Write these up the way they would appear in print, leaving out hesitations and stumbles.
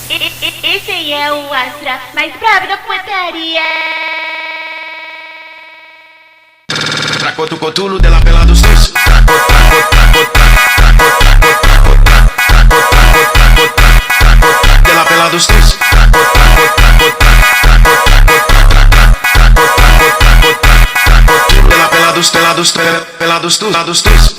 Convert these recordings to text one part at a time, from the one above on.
Esse aí é o Astra mais brabo da putaria. Traco tu cotulo de la pela dos tus. De la pela dos tus. De la pelados, pelados, pelados tus, pelados tus.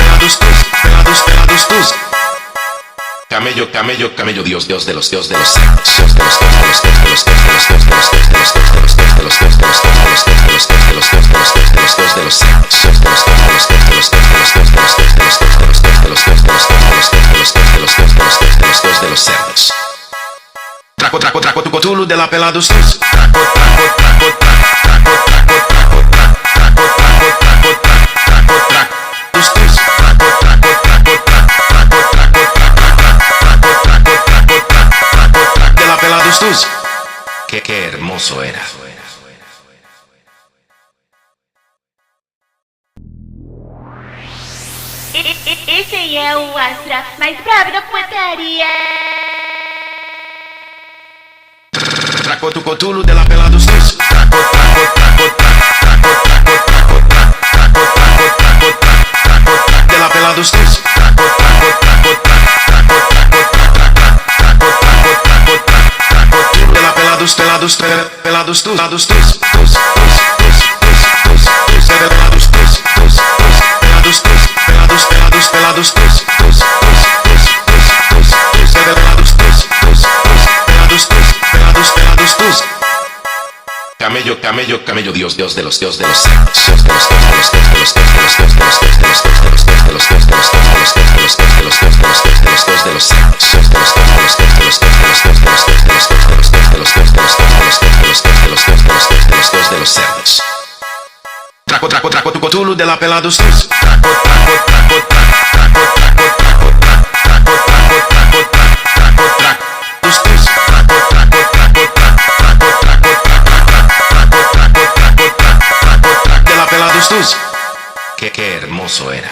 Pelados tus, pelados tus. Camello, camello, camello, Dios, Dios de los, Dios de los, Dios de los, de los cerdos. Traco, traco, traco tu cotulu de la pela dos tus. De la pela dos tus. Qué hermoso era. Esse aí é o Astra mais brabo da putaria. Traco tu cotulo de la pela dos tus. De la pela dos tus. De la pelados, pelados, pelados tus, pelados tus. Pelados tus. Camello, camello, camello, Dios, Dios de los, Dios de los, Dios de los, de los cerdos. Traco, traco, traco tu cotulu de la pela dos tus. De la pela dos tus. Qué hermoso era.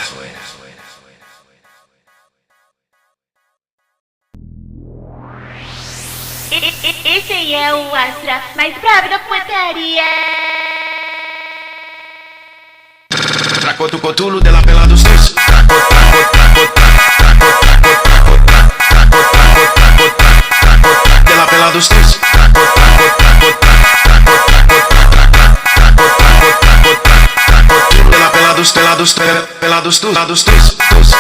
Esse aí é o Astra mais brabo da putaria. Traco tu cotulo de la pela dos tus. De la pela dos tus. De la pelados, pelados, pelados tus, pelados tus. Pelados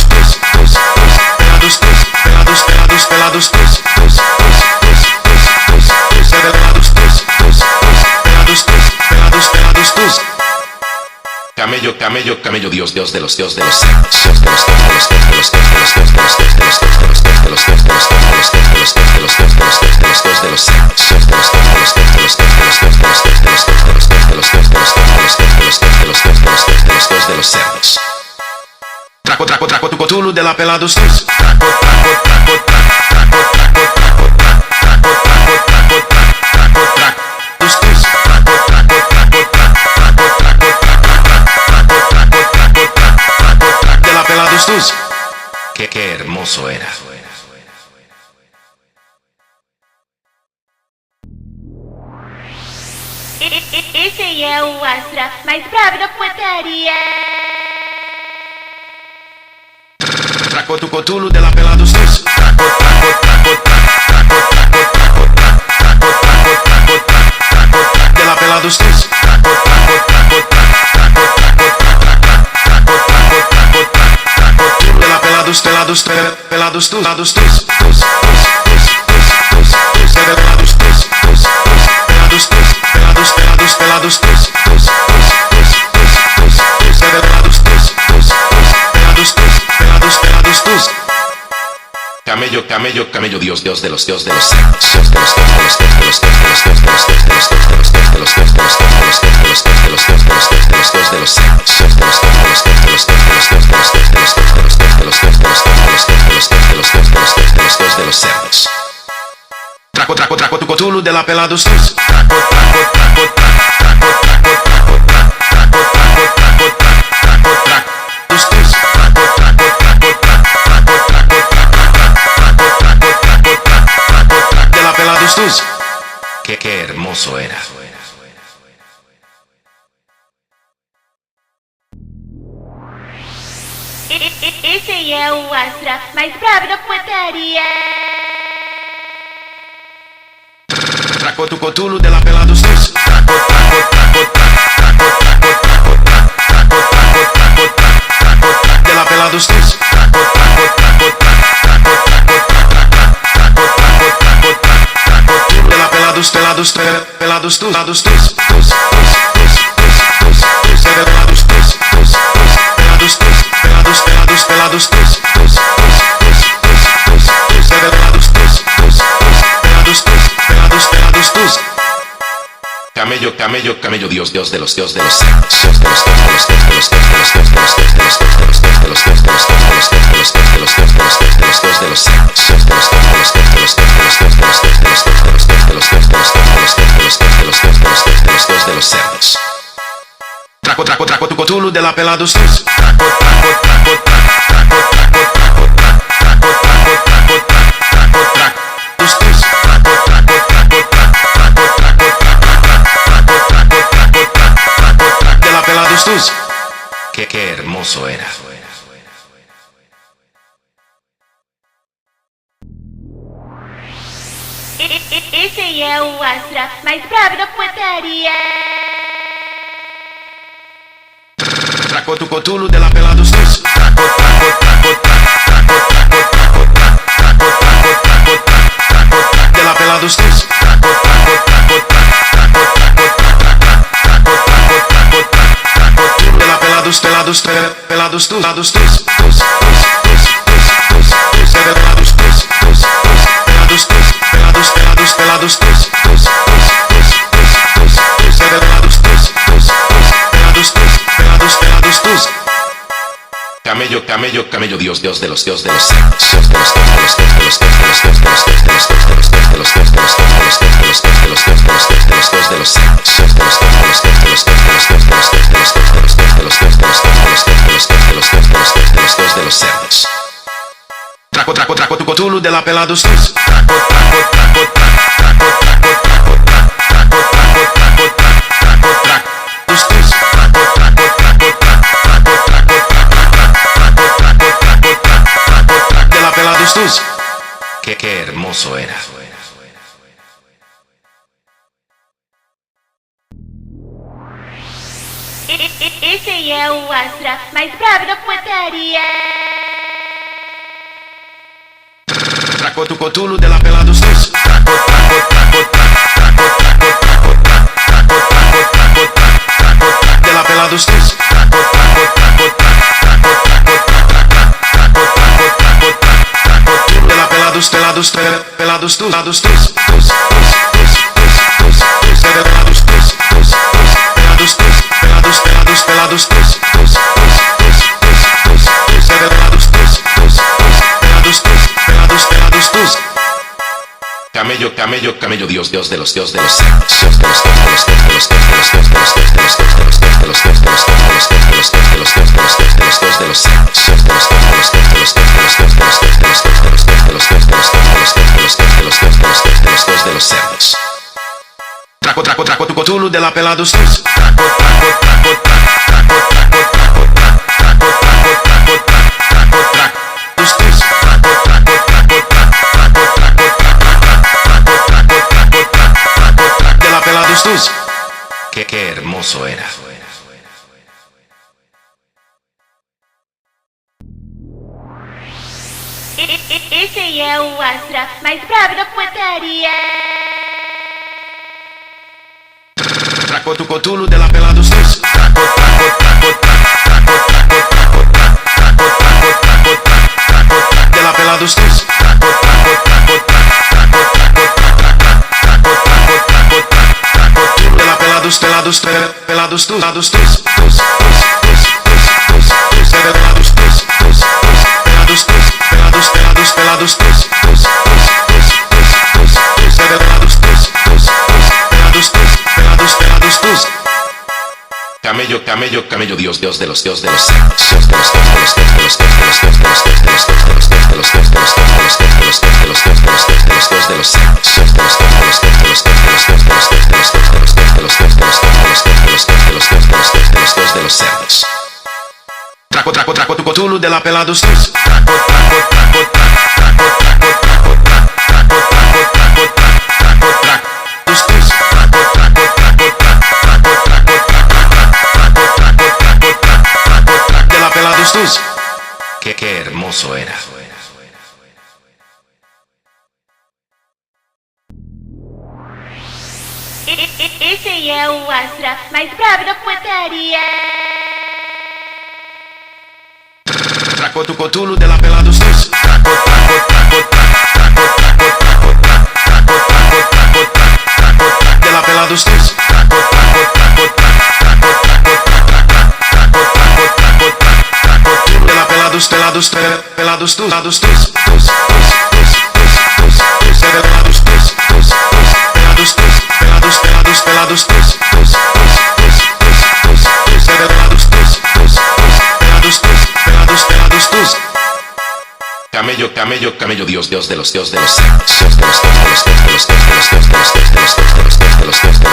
tus. Pelados tus. Camello, camello, camello, Dios, Dios de los, Dios de los, Dios de los, de los cerdos. Traco, traco, traco tu cotulu de la pela dos tus. De la pela dos tus. Qué hermoso era. Esse aí é o Astra mais brabo da putaria. Traco tu cotulu de la pela dos tus. De la pela dos tus. De la pelados, pelados, pelados tus, pelados tus. Pelados tus. Pelados tus. Camello, camello, camello, Dios, Dios de los, Dios de los, Dios de los cerdos. Traco tu cotulo de la pelados tus. De la pelados tus. Qué hermoso era. Esse aí é o Astra mais brabo da putaria. Traco tu cotulo de la pelados tus. De la pelados tus. De la pelados tus. Pelados tus. Pelados tus. Camello, Dios de los cerdos. Traco tu cotulo de la pelados tus. De la pelados tus. Qué hermoso era. Esse aí é o Astra mais brabo da putaria. Traco tu cotulo de la pelados tus. De la pelados tus. De la pelados tus. Camello, Dios de los cerdos. Traco tu cotulo de la pelados tus. De la pelados tus. Qué hermoso era. Esse aí é o Astra mais brabo da putaria. Traco tu cotulo de la pelados tus. De la pelados tus. De la pelados tus. Camello, Dios de los cerdos. Traco tu cotulo de la pelados tus. De la pelados tus. Qué hermoso era. Esse aí é o Astra mais brabo da putaria. Traco tu cotulo de la pelados tus. De la pelados tus. De la pelados tus. Pelados tus. camello, camello, camello, Dios, Dios de los cerdos, Dios de los cerdos, Dios de los cerdos, Dios de los cerdos, Dios de los cerdos, Dios de los cerdos, Dios de los cerdos, Dios de los cerdos, Dios de los cerdos. Traco, traco, traco, tu cotulu de la pelados tus. Traco, traco, traco, traco, traco, traco, traco, traco, traco, traco, traco, tus tus. Traco, traco, traco, traco, traco, traco, traco, de la pelados tus. Qué hermoso era. Esse aí é o Astra mais brabo da putaria. Traco tu cotulo de la pelados tus. Traco, traco, traco, traco, traco, traco, traco, traco, traco, traco, de la pelados tus. Traco, traco, traco, traco, traco, traco, traco, traco, de la pelados, pelados, pelados tus, pelados tus, tus, pelados tus, pelados tus, pelados, pelados, pelados tus, pelados tus, pelados tus. Camello, camello, camello, Dios, Dios de los cerdos, Dios de los cerdos, Dios de los cerdos, Dios de los cerdos,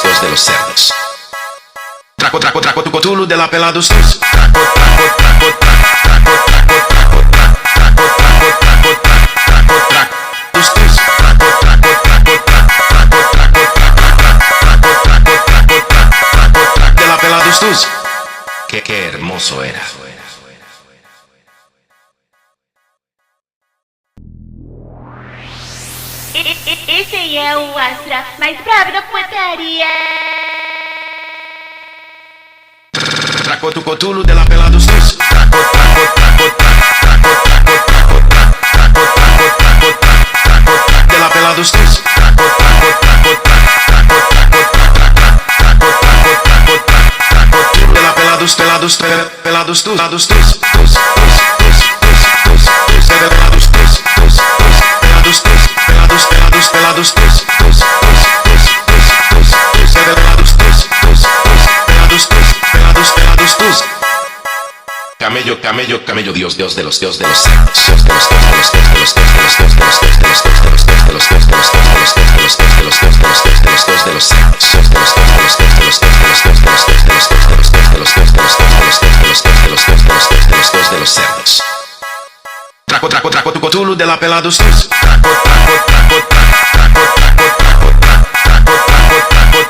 Dios de los cerdos. Traco, traco, traco, tu cotulu de la pelados tus. Traco, traco, traco, traco, traco, traco, traco, traco, traco, traco, traco, tus tus. Traco, traco, traco, traco, traco, traco, traco, de la pelados tus. Qué hermoso era. Esse aí é o Astra mais brabo da putaria. Traco tu cotulu de la pelados tus. Traco, traco, traco, traco, traco, traco, traco, traco, traco, traco, de la pelados tus. Traco, traco, traco, traco, traco, traco, traco, traco, de la pelados, pelados, pelados tus, pelados tus, pelados tus, pelados tus, pelados, pelados, pelados tus, pelados tus. Camello, camello, camello, Dios, Dios de los cerdos, Dios de los cerdos, Dios de los cerdos, Dios de los cerdos, Dios de los cerdos. Traco, traco, traco, tu cotulu de la pelados tus. Traco, traco, traco, traco, traco, traco, traco, traco, traco,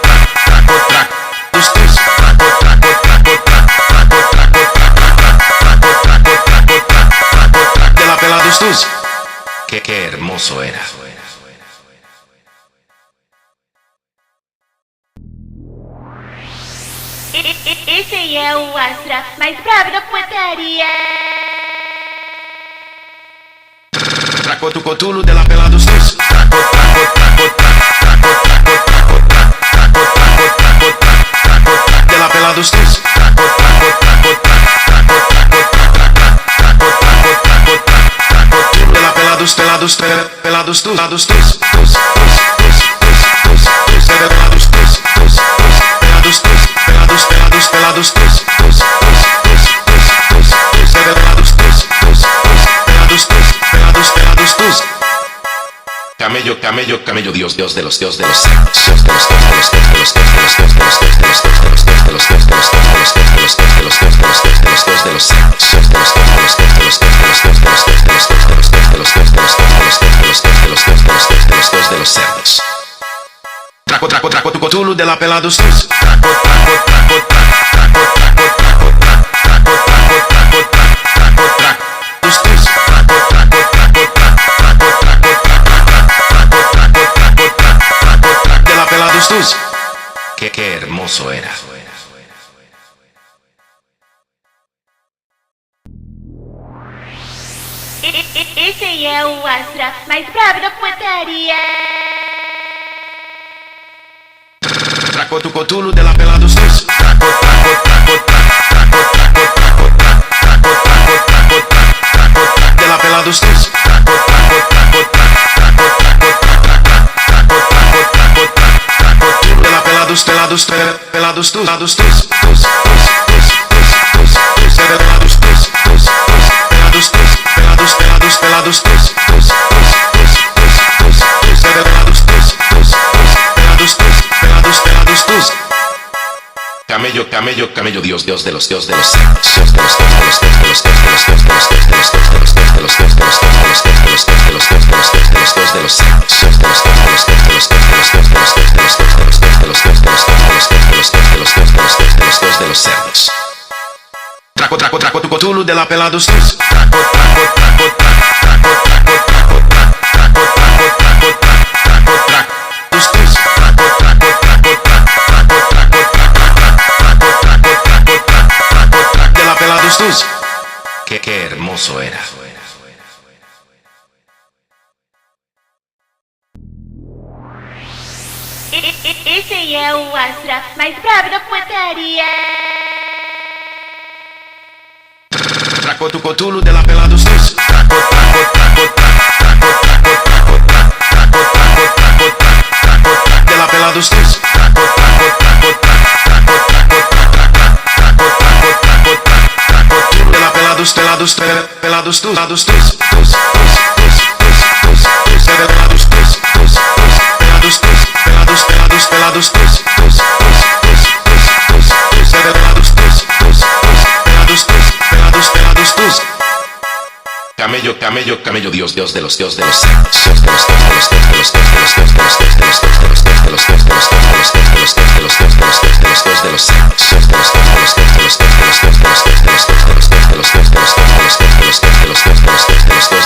traco, traco, tus tus. Traco, traco, traco, traco, traco, traco, traco, de la pelados tus. Qué hermoso era. Esse aí é o Astra mais brabo da putaria. Traco tu cotulu de la pelados tus. Traco, traco, traco, traco, traco, traco, traco, traco, traco, traco, de la pelados tus. Traco, traco, traco, traco, traco, traco, traco, traco, de la pelados, pelados, pelados tus, pelados tus, pelados tus, pelados tus, pelados, pelados, pelados tus, pelados tus. Camello, camello, camello, Dios, Dios de los cerdos, Dios de los cerdos, Dios de los cerdos, de los cerdos. Traco, traco, traco, tu cotulu de la pelados tus. Traco, traco, traco, traco, traco, traco, traco, traco, traco, traco, traco, tus tus. Traco, traco, traco, traco, traco, traco, traco, de la pelados tus. Qué hermoso era. Esse aí é o Astra mais brabo da putaria. Traco tu cotulu de la pelados tus. Traco, traco, traco, traco, traco, traco, traco, traco, traco, traco, de la pelados tus. Traco, pelados tus, revelados tus, pelados tus, pelados tus, revelados tus, pelados tus. Camello, camello, camello, Dios, Dios de los, Dios de los, Dios de los, de los cerdos. Traco, traco, traco, tu cotulo de la pelados tus. Traco, traco, traco, traco, traco, traco, traco, traco, traco, traco, traco, tus tus. Traco, traco, traco, traco, traco, traco, de la pelados tus. Qué hermoso era. Esse aí é o Astra mais brabo da putaria. Traco tu cotulo de la pelados tus. Traco, traco, traco, traco, traco, traco, traco, traco, traco, traco, de la pelados tus. Traco, traco, traco, traco, traco, traco, traco, traco, de la pelados, pelados, pelados tus, pelados tus, revelados tus, pelados tus, pelados, pelados tus, revelados tus, pelados tus. Camello, camello, camello, Dios, Dios de los, Dios de los, Dios de los,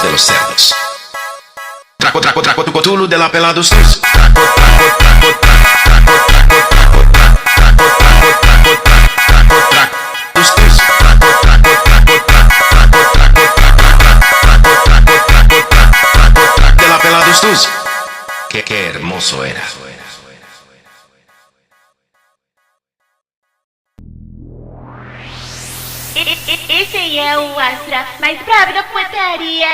de los cerdos. Traco, traco, traco, tu cotulo de la pelados tus. Traco, traco, traco, traco, traco, traco, traco, traco, traco, traco, traco, tus tus. Traco, traco, traco, traco, traco, traco, traco, de la pelados tus. Qué hermoso era. Esse aí é o Astra mais brabo da putaria.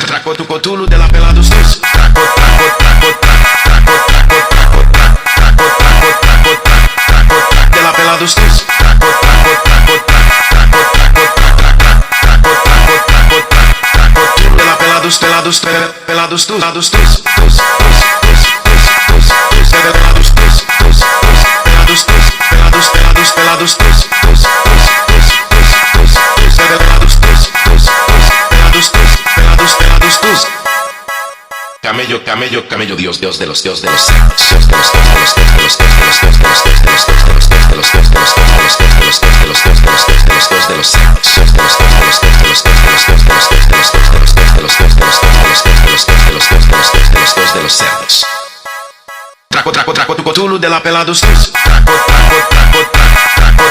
Traco tu cotulo de la pelados tus. Traco, traco, traco, traco, traco, traco, traco, traco, traco, traco, de la pelados tus. Traco, traco, traco, traco, traco, traco, traco, traco, de la pelados, pelados, pelados tus, pelados tus, revelados tus, pelados tus, pelados, pelados tus, revelados tus, pelados tus. Camello, camello, camello, Dios, Dios de los, Dios de los, Dios de los, de los cerdos. Traco, traco, traco, tu cotulo de la pelados tus. Traco, traco, traco, traco, traco,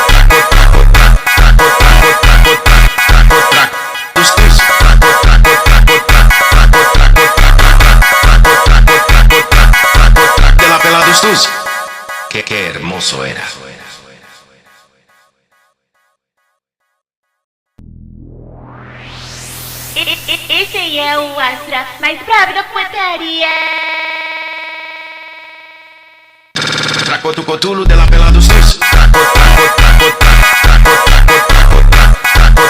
traco, traco, traco, traco, traco, traco, tus tus. Traco, traco, traco, traco, traco, traco, traco, de la pelados tus. Qué hermoso era. Esse aí é o Astra mais brabo da putaria. Traco tu cotulo de la pelados tus. Traco, traco, traco, traco, traco, traco, traco, traco,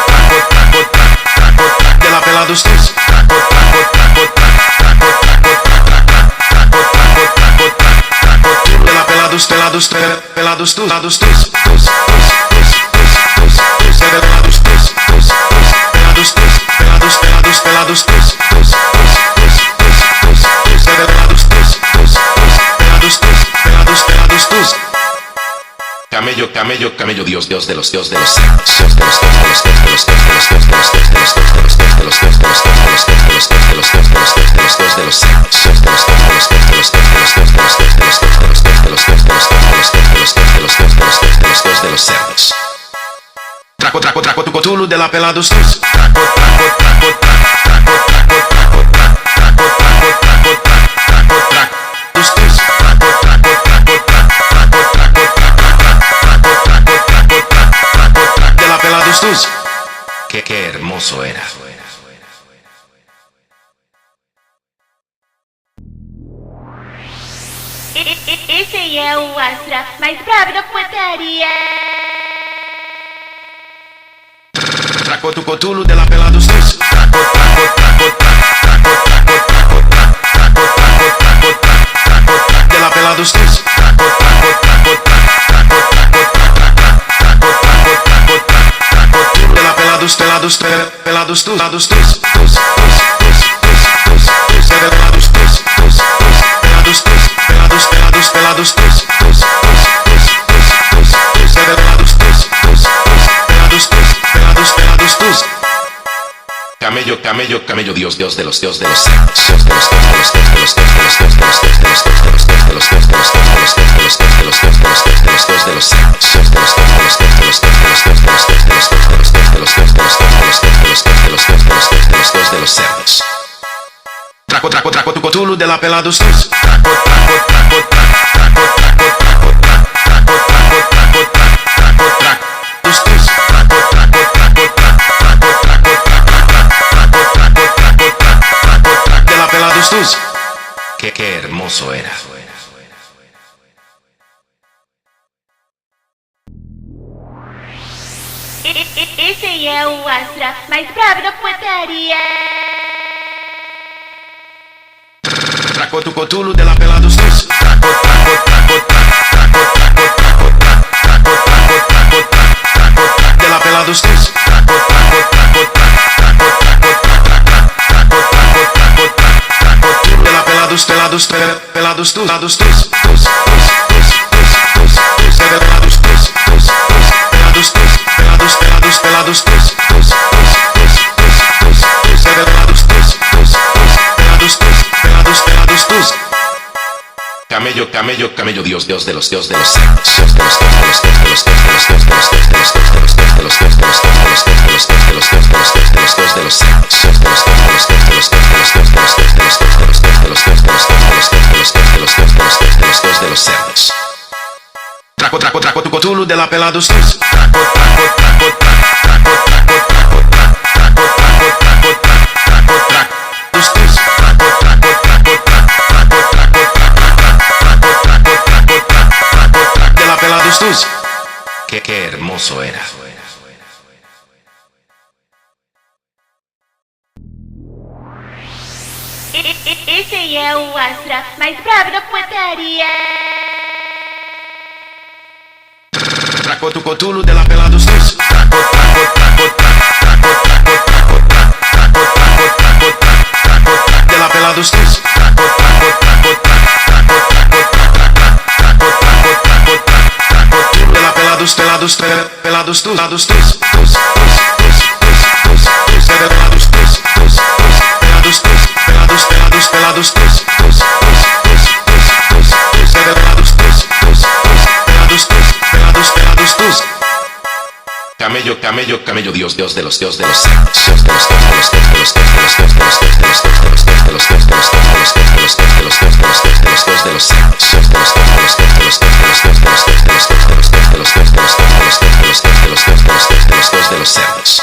traco, traco, de la pelados tus. Traco, traco, traco, traco, traco, traco, traco, traco, de la pelados, pelados, pelados tus, pelados tus, revelados tus, pelados tus, pelados, pelados tus, revelados tus, pelados tus. Camello, camello, camello, Dios, Dios de los, Dios de los, Dios de los, de los cerdos. Traco, traco, traco, tu cotulo de la pelados tus. Traco, traco, traco, traco, traco, traco, traco, traco, traco, traco, traco, tus tus. Traco, traco, traco, traco, traco, traco, traco, de la pelados tus. Qué hermoso era. Esse aí é o Astra mais brabo da putaria. Traco tu cotulo de la pela dos teus. Traco, traco, traco, traco, traco, traco, traco, traco, traco, de la pela dos teus. Traco, traco, traco, traco, traco, traco, traco, de la pela dos pelados, pelados tus, pelados tus, tus, pelados tus, pelados tus, pelados, pelados, pelados tus, pelados tus, pelados tus. Camello, camello, camello, Dios, Dios de los, Dios de los, Dios de los, de los cerdos. Traco, traco, traco tu cotulo de la pela dos teus. Traco, traco, traco, traco, traco, traco, traco, traco, traco, traco, traco, dos teus. Traco, traco, traco, traco, traco, traco, traco, de la pela dos teus. Qué hermoso era. Esse aí é o Astra mais brabo da putaria. Traco tu cotulo de la pela dos teus. Traco, traco, traco, traco, traco, traco, traco, traco, traco, de la pela dos teus. Traco, traco, traco, traco, traco, traco, traco, de la pela dos pelados, pelados tus, pelados tus, pelados tus, pelados tus, pelados, pelados, pelados tus, pelados tus, pelados tus. Camello, camello, camello, Dios, Dios de los, Dios de los, Dios de los, de los cerdos. Traco, traco, traco tu cotulo de la pela dos teus. Traco, traco, traco, traco, traco, traco, traco, traco, traco, traco, traco, dos teus. Traco, traco, traco, traco, traco, traco, traco, de la pela dos teus. Qué hermoso era. Esse aí é o Astra mais brabo da putaria. Traco tu cotulo de la pela dos teus. Traco, traco, traco, traco, traco, traco, traco, traco, traco, de la pela dos teus. Traco, traco, traco, traco, traco, traco, traco, de la pela dos pelados, pelados tus, pelados tus, pelados tus, pelados tus, pelados, pelados, pelados tus, pelados tus, pelados tus. Camello, camello, camello, Dios, Dios de los, Dios de los, Dios de los, de los cerdos.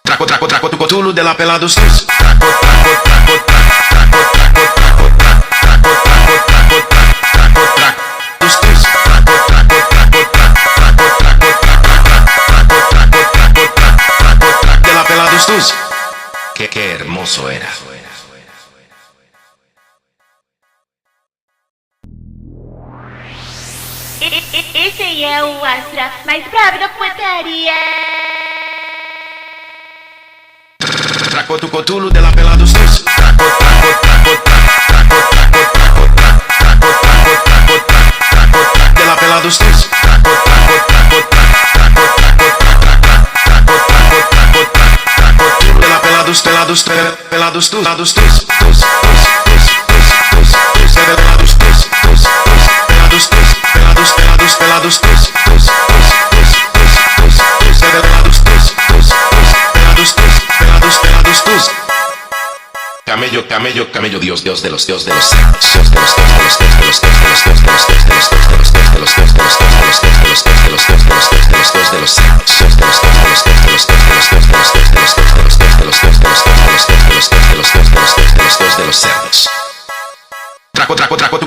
Traco, traco, traco tu cotulo de la pela dos teus. Traco, traco, traco, traco, traco, traco, traco, traco, traco, traco, traco, dos teus. Traco, traco, traco, traco, traco, traco, traco, de la pela dos teus. Qué hermoso era. Esse aí é o Astra mais brabo da putaria. Traco tu cotulo de la pela dos teus. Traco, traco, traco, traco, traco, traco, traco, traco, traco, de la pela dos teus. Traco, traco, traco, traco, traco, traco, traco, de la pela dos pelados, pelados tus, pelados tus, pelados tus, pelados tus, pelados, pelados, pelados tus, pelados tus, pelados tus. Camello, camello, camello, Dios, Dios de los, Dios de los, Dios de los, de los cerdos. Traco, traco, traco tu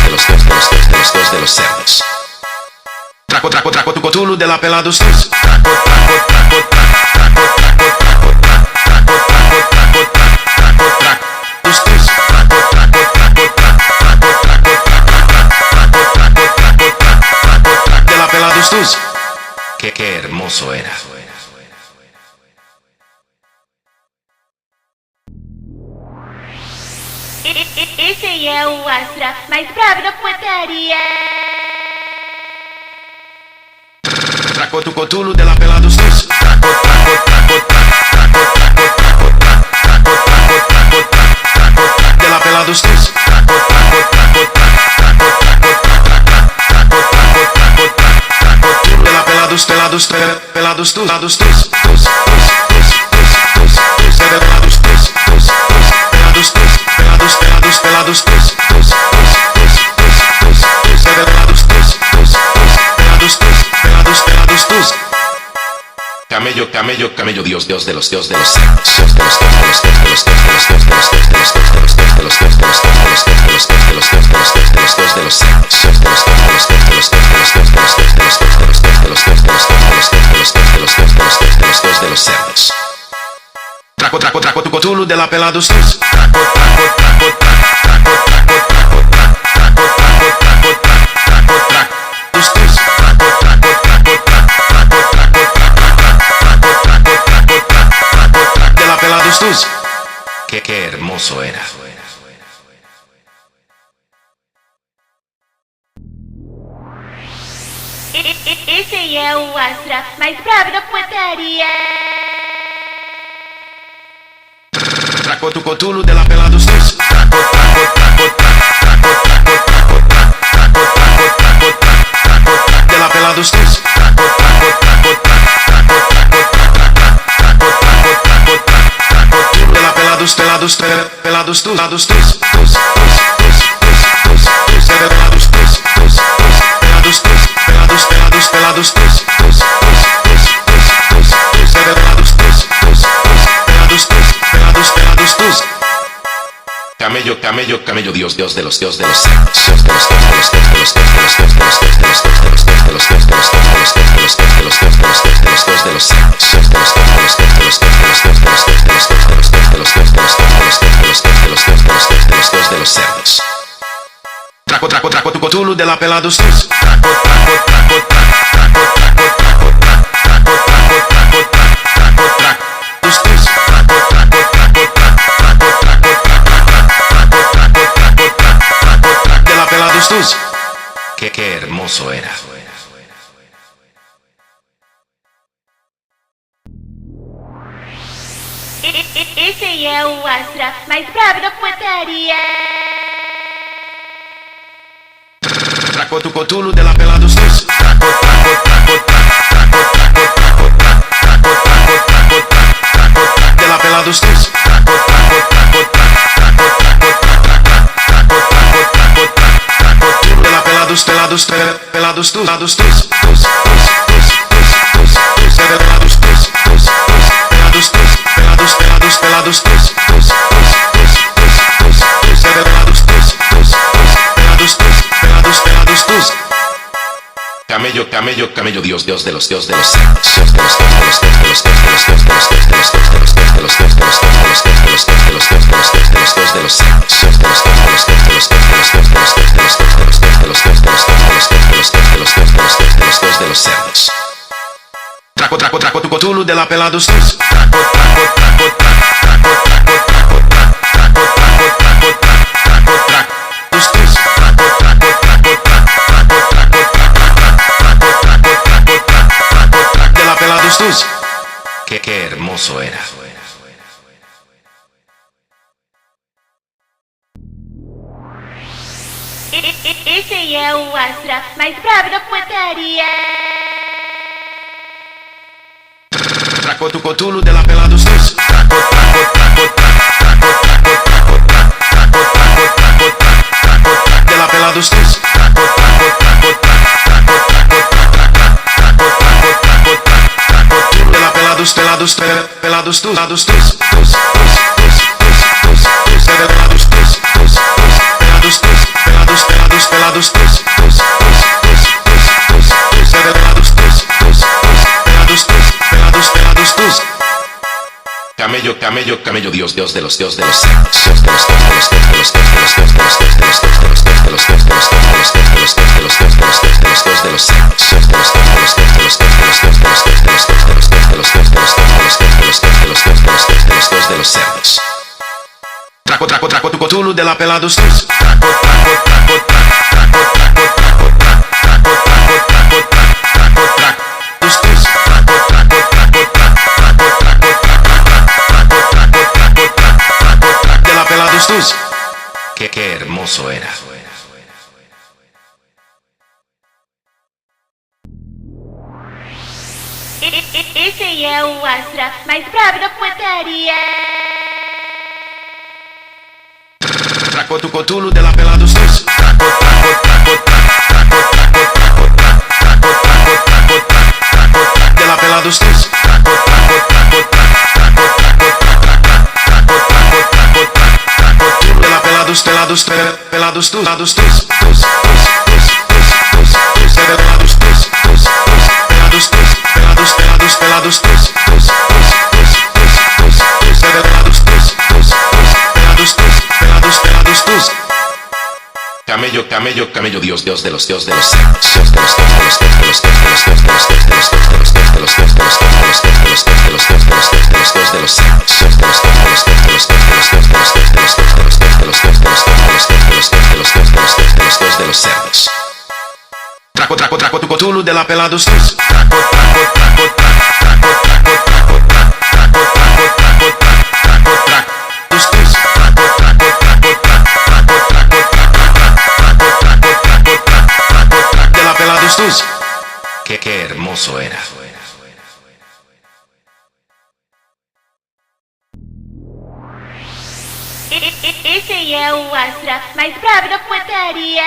de los cerdos. Traco, traco, traco, tu cotulo de la pelados tus. Traco, traco, traco, traco, traco, traco, traco, traco, traco, traco, tus tus. Traco, traco, traco, traco, traco, traco, traco, de la pelados tus. Qué hermoso era. Esse aí é o Astra mais bravo da putaria. Traco tu cotulo de la pelados tus. Traco, traco, traco, traco, traco, traco, traco, traco, traco, traco, de la pelados tus. Traco, traco, traco, traco, traco, traco, traco, traco, de la pelados, pelados, pelados tus, pelados tus, tus, pelados tus, pelados tus, pelados, pelados, pelados tus, tus, pelados tus, pelados tus, pelados, pelados tus. Camello, camello, camello, Dios, Dios de los cerdos. Dios de los cerdos. Traco, traco, traco, tu cotulo de la pelados tus. Traco, traco, traco, traco, traco, traco, traco, traco, traco, traco, tus tus. Traco, traco, traco, traco, traco, traco, traco, de la pelados tus. Qué hermoso era. Esse aí é o Astra mais bravo da putaria. Traco tu cotulo de la pelados tus. Traco, traco, traco, traco, traco, traco, traco, traco, traco, de la pelados tus. Traco, traco, traco, traco, traco, traco, traco, traco, de la pelados, pelados, pelados tus, pelados tus, pelados tus, pelados, pelados, pelados tus, pelados tus. Camello, camello, camello, Dios, Dios de los cerdos. Dios de los cerdos. Traco, traco, traco, tu cotulo de la pelados tus. Traco, traco, traco, traco, traco, traco, traco, traco, traco, traco, tus tus. Traco, traco, traco, traco, traco, traco, traco, de la pelados tus. Qué hermoso era. Esse aí é o Astra mais bravo da putaria. Traco tu cotulo de la pelados tus. Traco, traco, traco, traco, traco, traco, traco, traco, traco, de la pelados tus. Traco, traco, traco, traco, traco, traco, traco, traco, de la pelados, pelados, pelados tus, pelados tus, pelados tus, pelados tus, pelados, pelados, pelados tus, pelados tus. Camello, camello, camello, Dios, Dios de los cerdos. Dios de los cerdos, Dios de los cerdos, Dios de los cerdos, Dios de los cerdos, Dios de los cerdos, Dios de los cerdos, Dios de los cerdos, Dios de los cerdos, Dios de los cerdos. Traco, traco, traco, tu cotulo de la pelados tus. Traco, traco, traco, traco, traco, traco, traco, traco, traco, traco, traco, tus tus. Traco, traco, traco, traco, traco, traco, traco, traco, de la pelados tus. Qué hermoso era. Esse aí é o Astra mais brabo da putaria. Traco tu cotulo de la pelados tus. Traco, traco, traco, traco, traco, traco, traco, traco, traco, traco, de la pelados tus. Traco, traco, traco, traco, traco, traco, traco, traco, traco, de la pelados, pelados, pelados tus, pelados tus, tus, tus, tus, tus, pelados tus, tus, pelados tus, pelados, pelados, pelados tus, tus, tus, pelados tus, tus, pelados tus, pelados, pelados tus. Camello, camello, camello, Dios, Dios de los cerdos, Dios de los cerdos, Dios de los cerdos, Dios de los cerdos, Dios de los cerdos, Dios de los cerdos. Traco, traco, traco, tu cotulo de la pelados tus. Traco, traco, traco, traco, traco, traco, traco, traco, traco, traco, traco, tus tus. Traco, traco, traco, traco, traco, traco, traco, traco, de la pelados tus. Qué hermoso era. Esse aí é o Astra mais brabo da putaria. Traco tu cotulo de la pelados tus. Traco, traco, traco, traco, traco, traco, traco, traco, traco, traco, de la pelados tus. Traco, traco, traco, traco, traco, traco, traco, traco, traco, de la pelados, pelados, pelados tus, pelados tus, tus, pelados tus, tus, pelados tus, pelados, pelados, pelados tus, tus, pelados tus, tus, pelados tus, pelados, pelados tus. Camello, camello, camello, Dios, Dios de los cerdos, Dios de los cerdos, Dios de los cerdos, Dios de los cerdos, Dios de los cerdos, Dios de los cerdos. Traco, traco, traco, tu cotulo de la pelados tus. Traco, traco, traco, traco, traco, traco, traco, traco, traco, traco, traco, tus tus. Traco, traco, traco, traco, traco, traco, traco, traco, de la pelados tus. Qué hermoso era. Esse aí é o Astra mais brabo da putaria.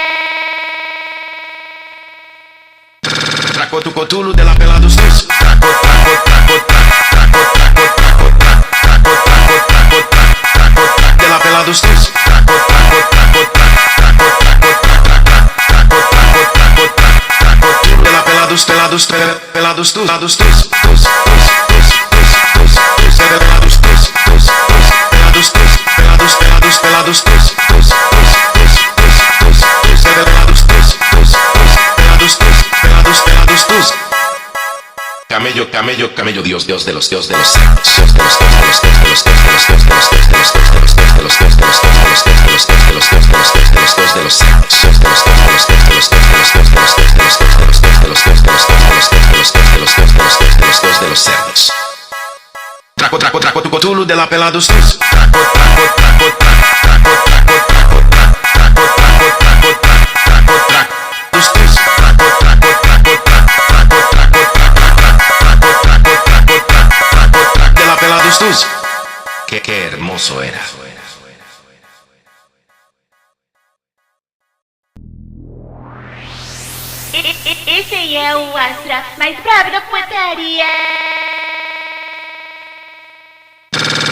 Traco tu cotulo de la pelados tus. Traco, traco, traco, traco, traco, traco, traco, traco, traco, traco, de la pelados tus. Traco, traco, traco, traco, traco, traco, traco, traco, de la pelados, pelados, pelados tus, pelados tus, tus, pelados tus, tus, pelados tus, pelados, pelados, pelados tus, tus, pelados tus, tus, pelados tus, pelados, pelados tus. Camello, camello, camello, Dios, Dios de los cerdos, Dios de los cerdos, Dios de los cerdos, Dios de los cerdos, Dios de los cerdos. Traco, traco, traco, tu cotulo de la pelados tus. Traco, traco, traco, traco, traco, traco, traco, traco, traco, traco, traco, tus tus. Traco, traco, traco, traco, traco, traco, traco, traco, de la pelados tus. Qué hermoso era. Esse aí é o Astra mais brabo da putaria.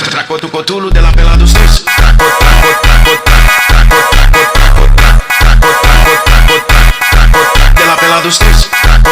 Traco tu cotulo de la pelados tus. Traco, traco, traco, traco, traco, traco, traco, traco, traco, traco, de la pelados tus. Traco,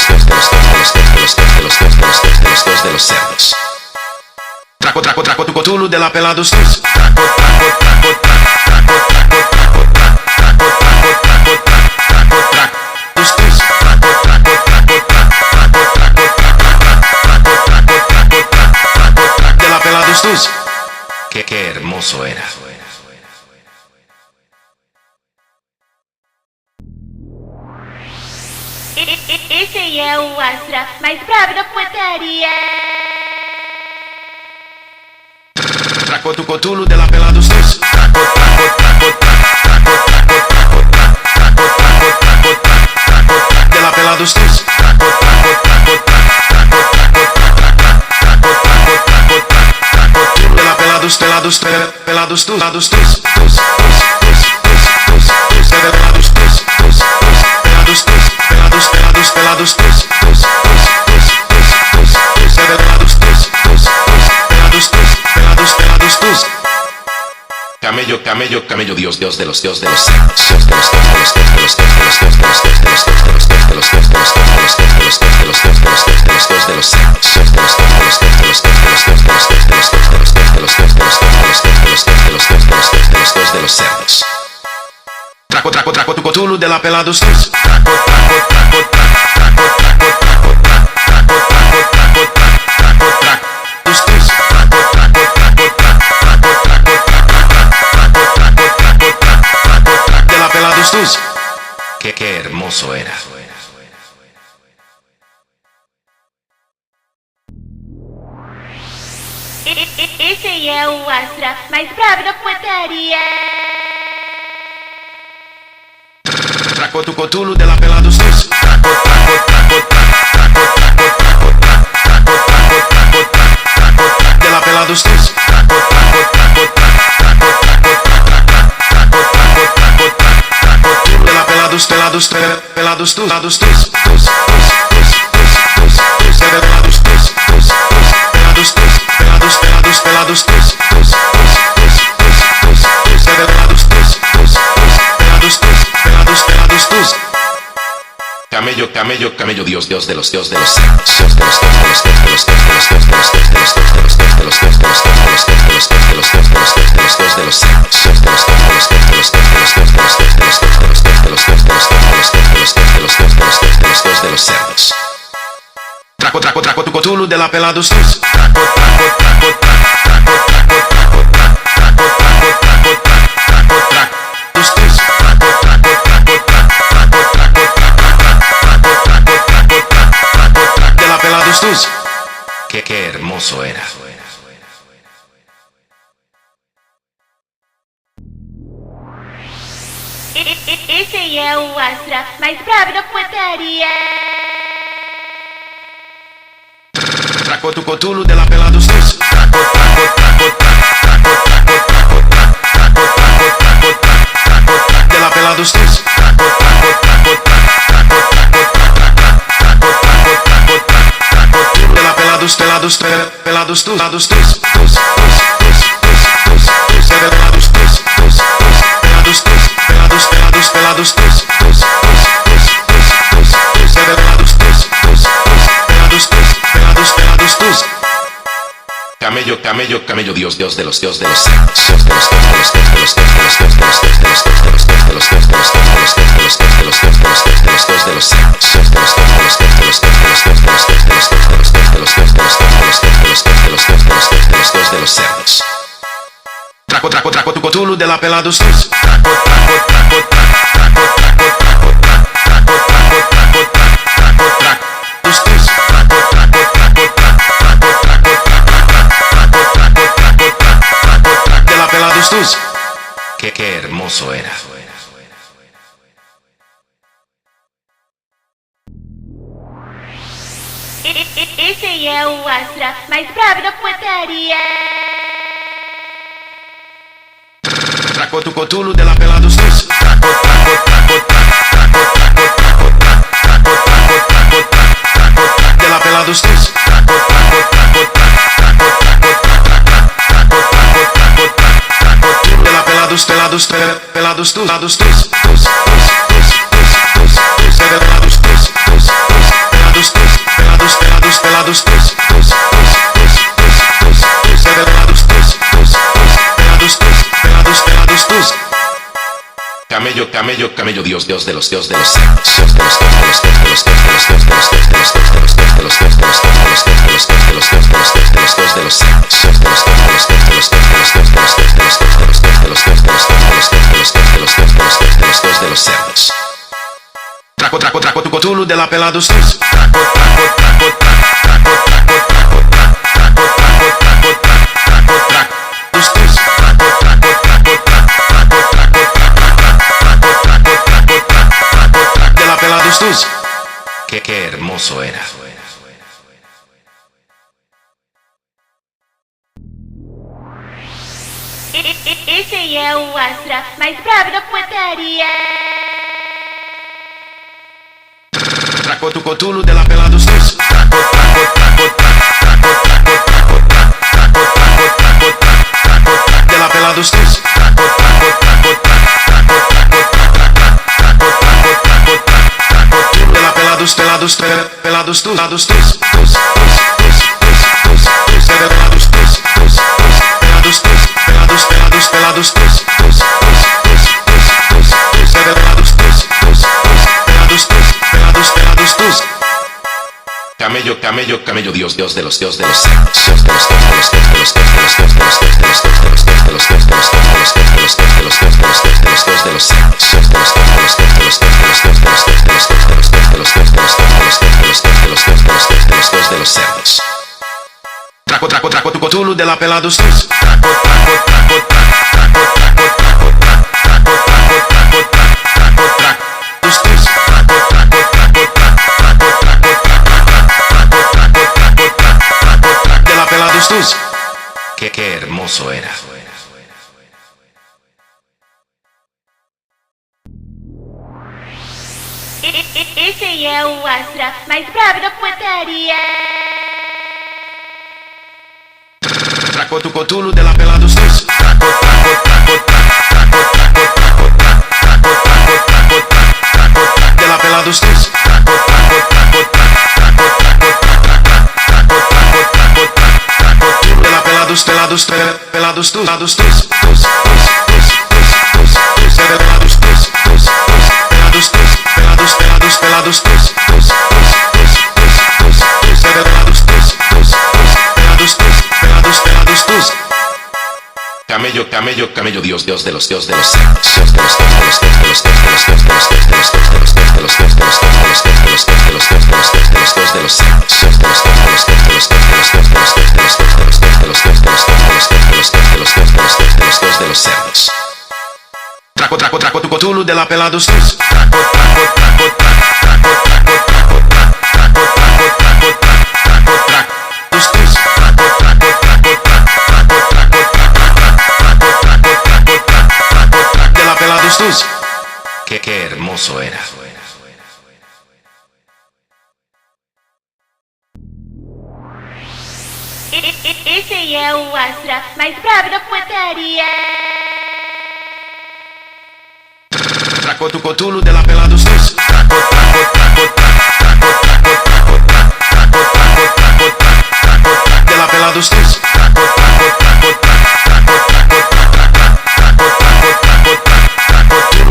de los cerdos. Traco, traco, traco, tu cotulo de la pela dos tus. Traco, traco, traco, traco, traco, traco, traco, traco, traco, traco, traco, dos tus. Traco, traco, traco, traco, traco, traco, traco, traco, traco, de la pela dos tus. Qué hermoso era. Esse aí é o Astra mais brabo da putaria. Traco tu cotulo de la pela dos teus. De la pela dos teus. De la pelados, pelados, pelados, tus, pelados, tus, pelados, pelados, tus, pelados, tus. Camello, camello, camello, Dios, Dios de los, Dios de los, Dios de los, de los cerdos. Traco, traco, traco tu cotulo de la pela dos teus. De la pela dos teus. Qué hermoso era. Esse aí é o Astra mais brabo da putaria. Traco tu cotulo de la pela dos teus. De la pela dos teus. De la pela dos, pelados, pelados, tus, pelados, tus, pelados, pelados, tus, pelados, tus. Camello, camello, camello, Dios, Dios de los, Dios de los, Dios de los, de los cerdos. Traco, traco, traco tu cotulo de la pela dos teus. De la pela dos teus. Qué hermoso era. Esse aí é o Astra mais brabo da putaria. Traco tu cotulo de la pela dos teus. De la pela dos teus. De la pela dos, pelados, pelados, tus, pelados, tus, pelados, pelados, tus, pelados, tus. Camello, camello, camello, Dios, Dios de los, Dios de los, Dios de los, de los cerdos. Traco, traco, traco tu cotulo de la pela dos teus. De la pela dos teus. Qué hermoso era. Esse aí é o Astra mais brabo da putaria. Traco tu cotulo de la pela dos teus. De la pela dos teus. De la pela dos, pelados, pelados, tus, pelados, tus, pelados, pelados, tus, pelados, tus. Camello, camello, camello, Dios, Dios de los, Dios de los, Dios de los, de los cerdos. Traco, traco, traco tu cotulo de la pelados tus. De la pelados tus. Qué hermoso era. Esse aí é o Astra mais bravo da putaria. Cotulo de la pelados tus. De la pelados tus. De la pelados pelados tus. Pelados tus. Pelados tus. Camello, Dios de los cerdos. Traco tu cotulo de la pelados tus. De la pelados tus. Qué hermoso era. Esse aí é o Astra mais bravo da putaria. Tu cotulo de la pelados tus. De la pelados tus. De la pelados tus. Camello, Dios de los cerdos. Traco tu cotulo de la pelados tus. De la pelados tus. Qué hermoso era. Esse aí é o Astra mais bravo da putaria. Tu cotulo de la pelados tus. De la pelados tus.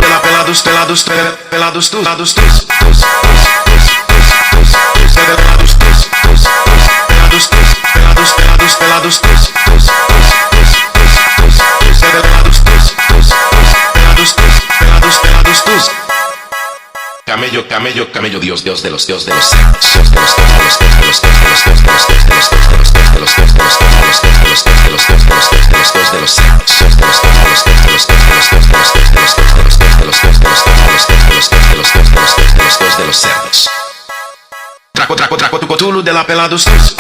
De la pelados tus. Camello, Dios de los cerdos. Traco tu cotulo de la pelados tus.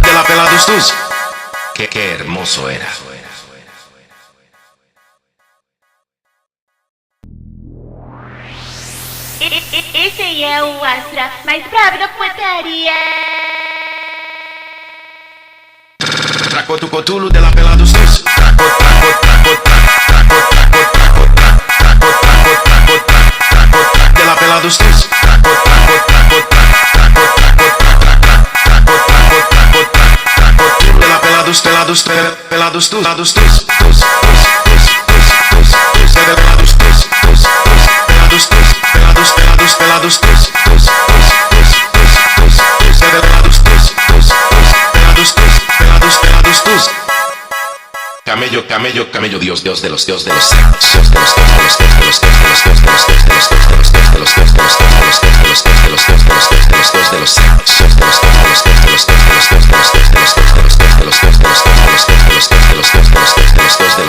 De la pelados tus. Qué hermoso era. Esse aí é o Astra mais bravo da putaria. Tu cotulo de la pelados tus. De la pelados tus. De la pelados tus. Pelados tus. Camello, camello, Dios, Dios de los cerdos. Dios de los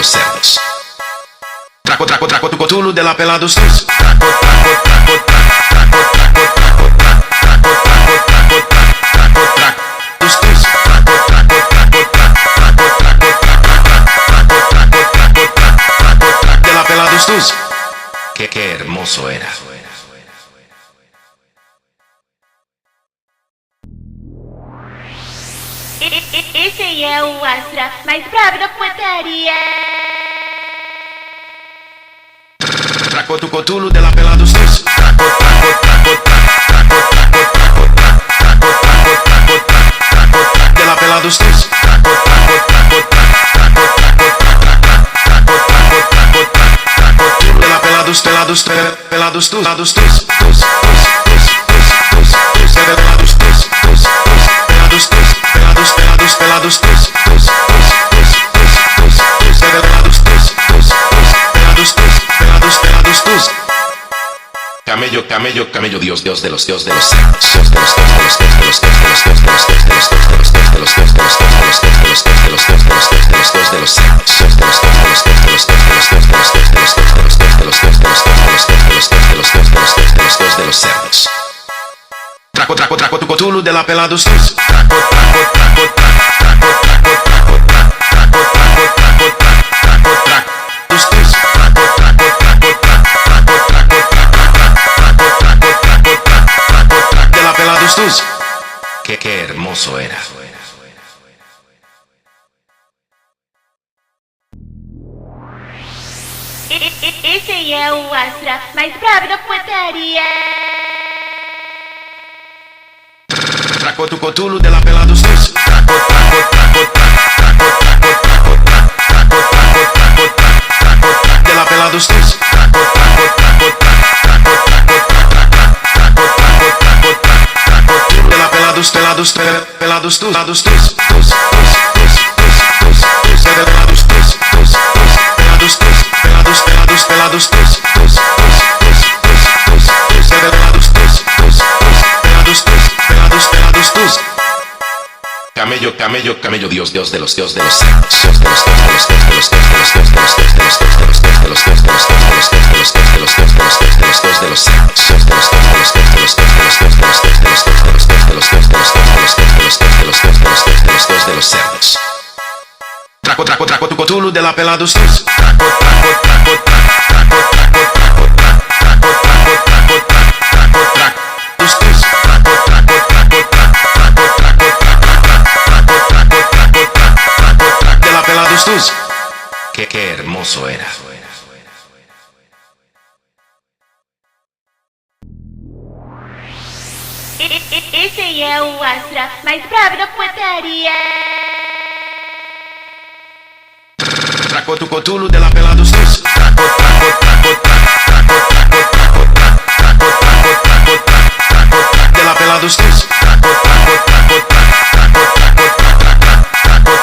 cerdos. Traco, traco, traco, tu cotulo de la pela dos tus. Traco, traco, traco, traco, traco, traco, traco, traco, traco, traco, traco, dos tus. Traco, traco, traco, traco, traco, traco, traco, de la pela dos tus. Qué hermoso era. Esse aí é o Astra mais brabo da putaria. Traco tu cotulo de la pela dos tus. Traco, traco, traco, traco, traco, traco, traco, traco, traco, traco, de la pela dos tus. Traco, traco, traco, traco, traco, traco, traco, traco, traco, de la pela dos pelados, pelados tus, pelados tus, tus, tus, tus, tus, pelados tus, tus, pelados tus, pelados, pelados, pelados tus, tus, tus, pelados tus, tus, pelados tus, pelados, pelados tus. Camello, camello, camello, Dios, Dios de los cerdos. Dios de los cerdos. Traco, traco, traco, tu cotulo de la pela dos tus. Traco, traco, traco, traco, traco, traco, traco, traco, traco, traco, traco, dos tus. Traco, traco, traco, traco, traco, traco, de la pela dos tus. Qué hermoso era. Esse aí é o Astra mais brabo da putaria. Traco tu cotulo de la pela dos tus. Traco, traco, traco, traco, traco, traco, traco, traco, traco, traco, de la pela dos tus. Traco, traco, traco, traco, traco, traco, traco, traco, de la pela dos pelados, pelados tus, pelados tus, tus, pelados tus, tus, pelados tus, pelados, pelados, pelados tus, tus, pelados tus, tus, pelados tus, pelados, pelados tus. Camello, camello, camello, Dios, Dios de los cerdos. Dios de los cerdos. Traco, traco, traco, tu cotulo de la pela dos tus. Traco, traco, traco, traco, traco, traco, traco, traco, traco, traco, traco, dos tus. Traco, traco, traco, traco, traco, traco, traco, de la pela dos tus. Qué hermoso era. Esse aí é o Astra mais brabo da putaria. Traco tu cotulo de la pela dos tus. Traco, traco, traco, traco, traco, traco, traco, traco, traco, traco, de la pela dos tus. Traco, traco, traco, traco, traco, traco, traco,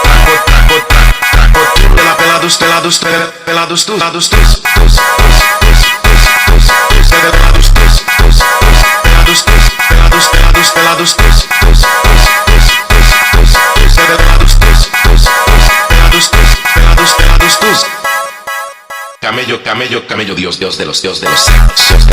traco, de la pela dos pelados, pelados tus, pelados tus, tus, pelados tus, tus, pelados tus, pelados, pelados, pelados tus, tus, pelados tus, tus, pelados tus, pelados, pelados tus. Camello, camello, camello, Dios, Dios de los cerdos. Dios de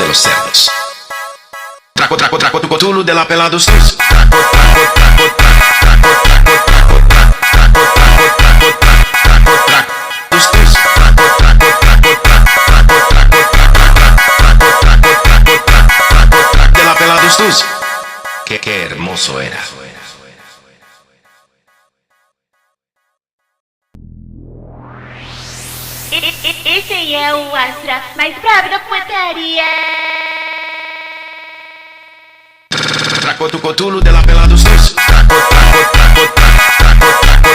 los cerdos. Traco, traco, traco, tu cotulo de la pela dos tus. Traco, traco, traco, traco, traco, traco, traco, traco, traco, traco, traco, dos tus. Traco, traco, traco, traco, traco, traco, traco, de la pela dos tus. Qué hermoso era. Esse aí é o Astra mais brabo da putaria. Traco tu cotulo de la pela dos tus. Traco, traco, traco, traco, traco,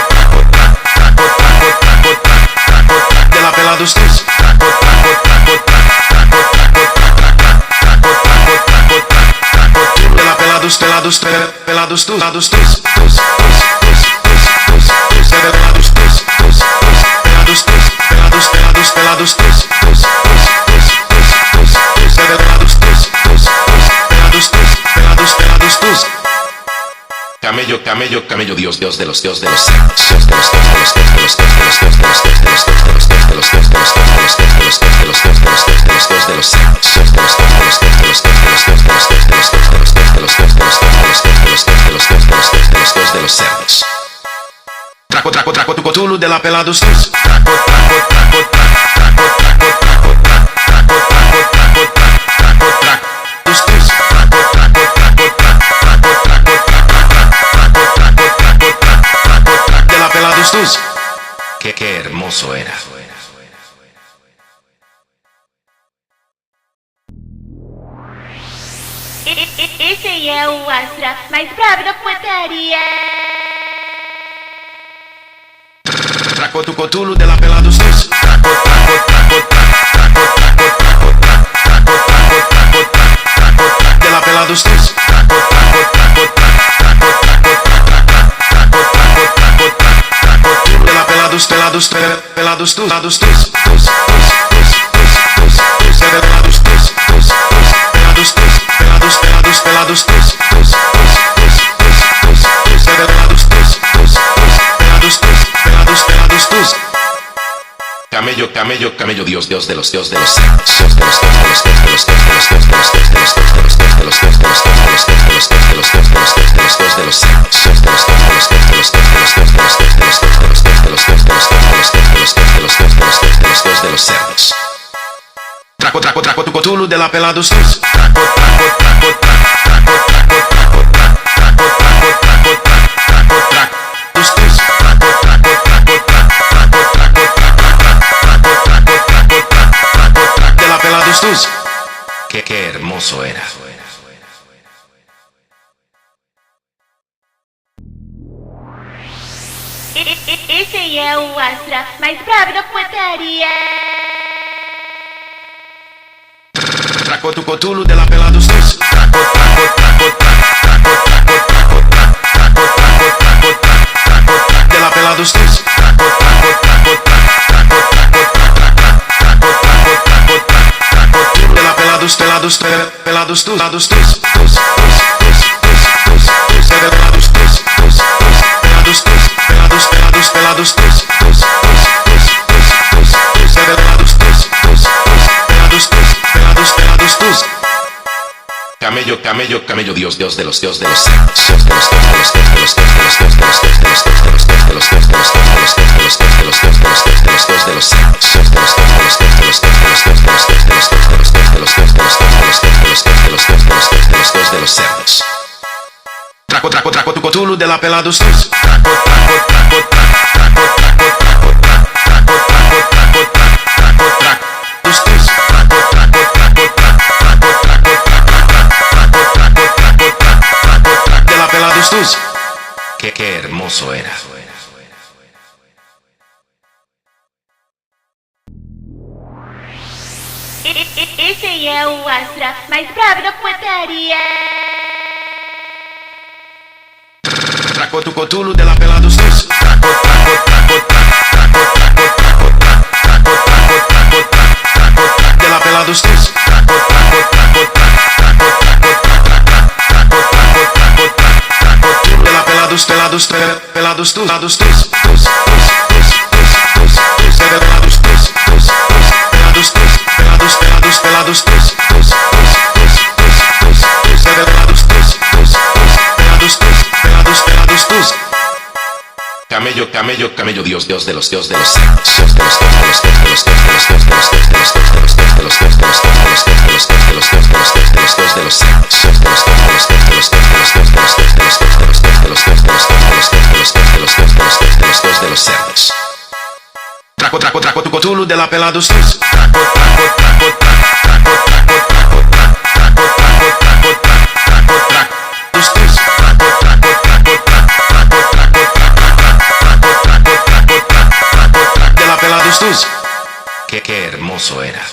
traco, traco, traco, traco, traco, de la pela dos tus. Traco, traco, pelados tus, pelados tus, pelados tus, pelados tus, pelados tus, pelados, pelados tus, pelados tus, pelados tus. Camello, camello, camello, Dios, Dios de los, Dios de los, Dios de los, de los cerdos. Traco, traco, traco, tu cotulo de la pelados tus. Traco, traco, traco, traco, traco, traco, traco, traco, traco, traco, tus tus. Traco, traco, traco, traco, traco, traco, de la pelados tus. Qué hermoso era. Esse aí é o Astra mais brabo da putaria. Traco tu cotulo de la pelados tus. Traco, traco, traco, traco, traco, traco, traco, traco, traco, traco, de la pelados tus. Traco, traco, traco, traco, traco, traco, traco, traco, de la pelados, pelados, pelados tus, pelados tus, pelados tus, pelados tus, pelados, pelados, pelados tus, pelados tus, pelados tus. Camello, camello, camello, Dios, Dios de los, Dios de los, Dios de los, de los cerdos. Traco, traco, traco, tu cotulo de la pelados tus. Traco, traco, traco, traco, traco, traco, traco, traco, traco, traco, traco, tus tus. Traco, traco, traco, traco, traco, traco, traco, de la pelados tus. Qué hermoso era. Esse aí é o Astra mais brabo da putaria. Traco tu cotulo de la pelados tus. Traco, traco, traco, traco, traco, traco, traco, traco, traco, traco, de la pelados tus. Traco, traco, traco, traco, traco, traco, traco, traco, de la pelados, pelados, pelados tus, pelados tus, pelados tus, pelados tus, pelados, pelados, pelados tus, pelados tus, pelados tus. Camello, camello, camello, Dios, Dios de los, Dios de los, Dios de los, de los cerdos. Traco, traco, traco, tu cotulo de la pelados tus. Traco, traco, traco, traco, traco, traco, traco, traco, traco, traco, traco, tus tus. Traco, traco, traco, traco, traco, traco, traco, de la pelados tus. Qué hermoso era. Esse aí é o Astra mais brabo da putaria. Traco tu cotulo de la pelados tus. Traco, traco, traco, traco, traco, traco, traco, traco, traco, traco, de la pelados tus. Traco, traco, traco, traco, traco, traco, traco, traco, de la pelados, pelados, pelados tus, pelados tus, pelados tus, pelados tus, pelados, pelados, pelados tus, pelados tus, pelados, pelados tus. Camello, camello, camello, Dios, Dios de los, Dios de los, Dios de los, de los cerdos. Traco, traco, traco, tu cotulo de la pelados tus. Traco, traco, traco, traco, traco, traco, traco, traco, traco, traco, traco, tus tus. Traco, traco, traco, traco, traco, traco, traco, traco, de la pelados tus. Qué hermoso era.